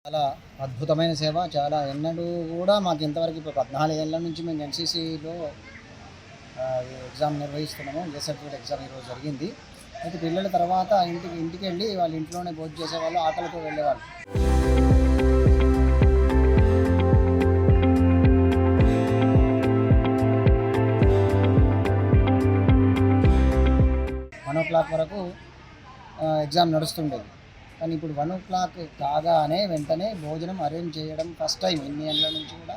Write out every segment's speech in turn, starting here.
చాలా అద్భుతమైన సేవ. చాలా ఎన్నడూ కూడా మాకు ఇంతవరకు ఇప్పుడు 14 ఏళ్ల నుంచి మేము ఎన్‌సీసీలో ఎగ్జామ్ నిర్వహిస్తున్నాము. ఏ సర్టిఫికేట్ ఎగ్జామ్ ఈరోజు జరిగింది. అయితే పిల్లల తర్వాత ఇంటికెళ్ళి వాళ్ళ ఇంట్లోనే భోజనం చేసేవాళ్ళు, ఆకలితో వెళ్ళేవాళ్ళు. వన్ ఓ క్లాక్ వరకు ఎగ్జామ్ నడుస్తుండేది. కానీ ఇప్పుడు 1 కాగానే వెంటనే భోజనం అరేంజ్ చేయడం ఫస్ట్ టైం ఇన్ని ఏళ్ళ నుంచి కూడా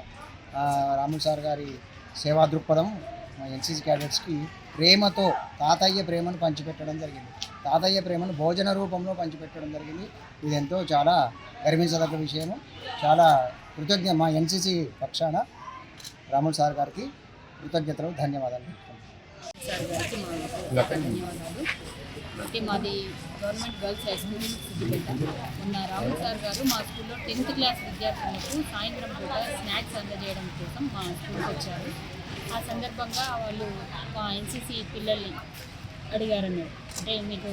రాములు సార్ గారి సేవా దృక్పథం ఎన్‌సీసీ క్యాడెట్స్కి ప్రేమతో తాతయ్య ప్రేమను పంచిపెట్టడం జరిగింది. తాతయ్య ప్రేమను భోజన రూపంలో పంచిపెట్టడం జరిగింది. ఇది ఎంతో చాలా గర్వించదగ్గ విషయము. చాలా మా ఎన్‌సీసీ పక్షాన రాములు సార్ గారికి కృతజ్ఞతలు, ధన్యవాదాలు. సార్ గారికి మా ధన్యవాదాలు. అయితే మాది government girls high school Siddipet. ఉన్న రాములు సార్ గారు మా స్కూల్లో 10th క్లాస్ విద్యార్థులకు సాయంత్రం పూట స్నాక్స్ అందజేయడం కోసం మా స్కూల్కి వచ్చారు. ఆ సందర్భంగా వాళ్ళు మా ఎన్‌సీసీ పిల్లల్ని అడిగారన్నారు, అంటే మీకు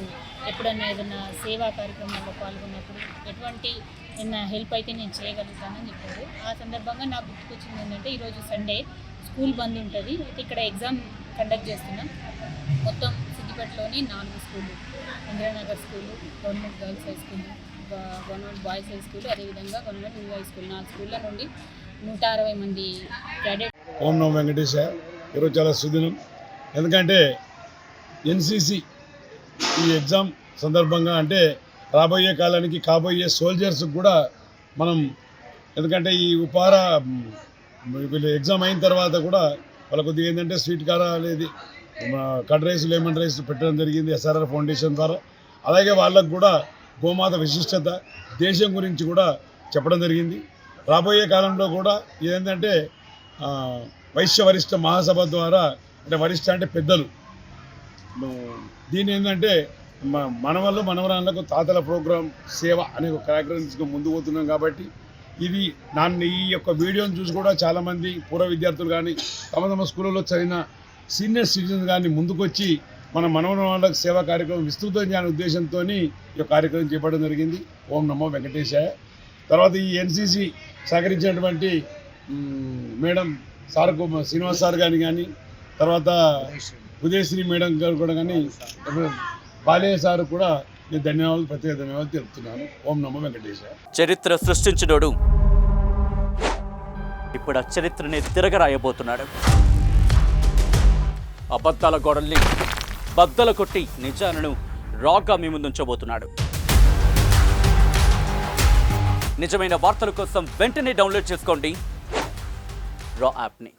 ఎప్పుడన్నా ఏదైనా సేవా కార్యక్రమాల్లో పాల్గొన్నప్పుడు ఎటువంటి ఏదైనా హెల్ప్ అయితే నేను చేయగలుగుతానని చెప్పారు. ఆ సందర్భంగా నాకు గుర్తుకొచ్చింది ఏంటంటే ఈరోజు సండే స్కూల్ బంద్ ఉంటుంది. అయితే ఇక్కడ ఎగ్జామ్ కండక్ట్ చేస్తున్నాం. మొత్తం సిద్దిపేటలోని 4 స్కూళ్ళు, Indiranagar school, government girls high school, government boys high school, అదేవిధంగా గవర్నమెంట్ ఇంగ్లీష్ హై స్కూల్, 4 స్కూళ్ళ నుండి 160 మంది క్యాడెట్. ఓం నమో వెంకటేశ. ఈరోజు చాలా సుదినం. ఎందుకంటే ఎన్‌సీసీ ఈ ఎగ్జామ్ సందర్భంగా అంటే రాబోయే కాలానికి కాబోయే సోల్జర్స్కి కూడా మనం, ఎందుకంటే ఈ ఉపార వీళ్ళు ఎగ్జామ్ అయిన తర్వాత కూడా వాళ్ళ కొద్దిగా ఏంటంటే స్వీట్ కార అనేది కర్డ్ రైస్, లెమన్ రైస్ పెట్టడం జరిగింది SRR ఫౌండేషన్ ద్వారా. అలాగే వాళ్ళకు కూడా గోమాత విశిష్టత, దేశం గురించి కూడా చెప్పడం జరిగింది. రాబోయే కాలంలో కూడా ఏంటంటే వైశ్య వరిష్ఠ మహాసభ ద్వారా, అంటే వరిష్ఠ అంటే పెద్దలు, దీని ఏంటంటే మనవళ్ళు మనవరాళ్ళకు తాతల ప్రోగ్రాం సేవ అనే ఒక కార్యక్రమంగా ముందుకు పోతున్నాం. కాబట్టి ఇది ఈ యొక్క వీడియోని చూసి కూడా చాలామంది పూర్వ విద్యార్థులు కానీ తమ స్కూళ్ళలో చదివిన సీనియర్ సిటిజన్స్ కానీ ముందుకొచ్చి మన మనవరాళ్ళకు సేవా కార్యక్రమం విస్తృతం చేయాలనే ఉద్దేశంతో ఈ యొక్క కార్యక్రమం చేపట్టడం జరిగింది. ఓం నమో వెంకటేశాయ. తర్వాత ఈ ఎన్‌సీసీ సహకరించినటువంటి మేడం సార్ శ్రీనివాస్ సార్ గారిని కానీ, తర్వాత ఉదయశ్రీ మేడం గారు కూడా కానీ, బాలయ్య సార్ కూడా నేను ప్రత్యేక ధన్యవాదాలు తెలుపుతున్నాను. ఓం నమో వెంకటేశాయ. చరిత్ర సృష్టించినోడు ఇప్పుడు ఆ చరిత్రని తిరగరాయబోతున్నాడు. అబద్ధాల గోడల్ని బద్దలు కొట్టి నిజాలను రాగా మీ ముందుంచబోతున్నాడు. నిజమైన వార్తల కోసం వెంటనే డౌన్లోడ్ చేసుకోండి రా యాప్ని.